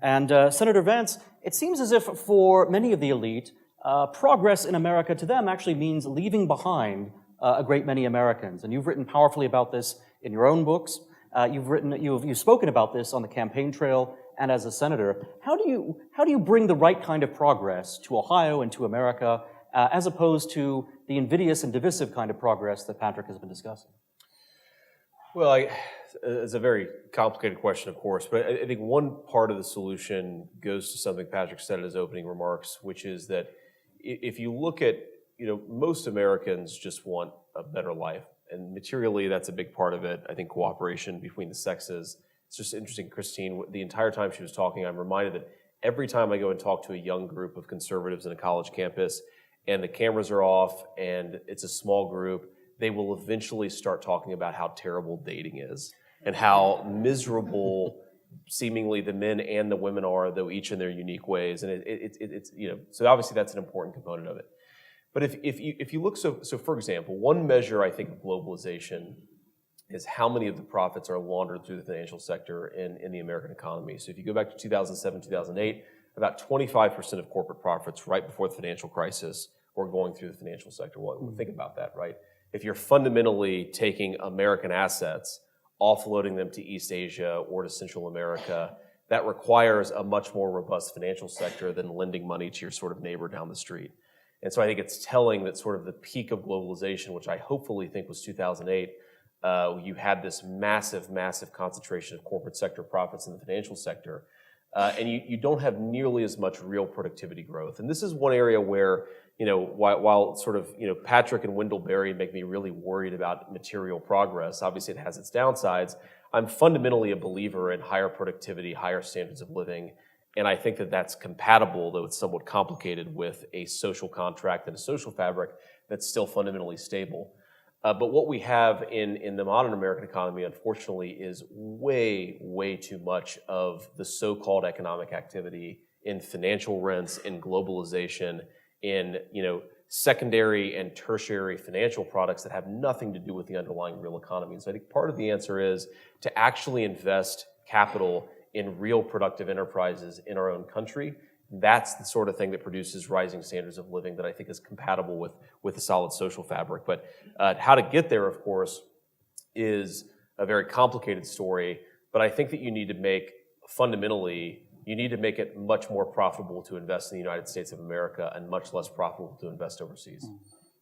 And Senator Vance, it seems as if for many of the elite, progress in America to them actually means leaving behind a great many Americans. And you've written powerfully about this in your own books. You've spoken about this on the campaign trail and as a senator. How do you bring the right kind of progress to Ohio and to America, as opposed to the invidious and divisive kind of progress that Patrick has been discussing? Well, it's a very complicated question, of course, but I think one part of the solution goes to something Patrick said in his opening remarks, which is that if you look at, most Americans just want a better life, and materially that's a big part of it. I think cooperation between the sexes. It's just interesting, Christine, the entire time she was talking, I'm reminded that every time I go and talk to a young group of conservatives in a college campus and the cameras are off and it's a small group, they will eventually start talking about how terrible dating is and how miserable seemingly the men and the women are, though each in their unique ways. And it's so obviously that's an important component of it. But if you look, so for example, one measure I think of globalization is how many of the profits are laundered through the financial sector in the American economy. So if you go back to 2007, 2008, about 25% of corporate profits right before the financial crisis were going through the financial sector. Well, think about that, right? If you're fundamentally taking American assets, offloading them to East Asia or to Central America, that requires a much more robust financial sector than lending money to your sort of neighbor down the street. And so I think it's telling that sort of the peak of globalization, which I hopefully think was 2008, you had this massive, massive concentration of corporate sector profits in the financial sector, and you don't have nearly as much real productivity growth. And this is one area where, while sort of, Patrick and Wendell Berry make me really worried about material progress, obviously it has its downsides, I'm fundamentally a believer in higher productivity, higher standards of living, and I think that that's compatible, though it's somewhat complicated, with a social contract and a social fabric that's still fundamentally stable. But what we have in the modern American economy, unfortunately, is way, way too much of the so-called economic activity in financial rents, in globalization, in secondary and tertiary financial products that have nothing to do with the underlying real economy. And so I think part of the answer is to actually invest capital in real productive enterprises in our own country. That's the sort of thing that produces rising standards of living that I think is compatible with a solid social fabric. But how to get there, of course, is a very complicated story. But I think that you need to make it much more profitable to invest in the United States of America and much less profitable to invest overseas.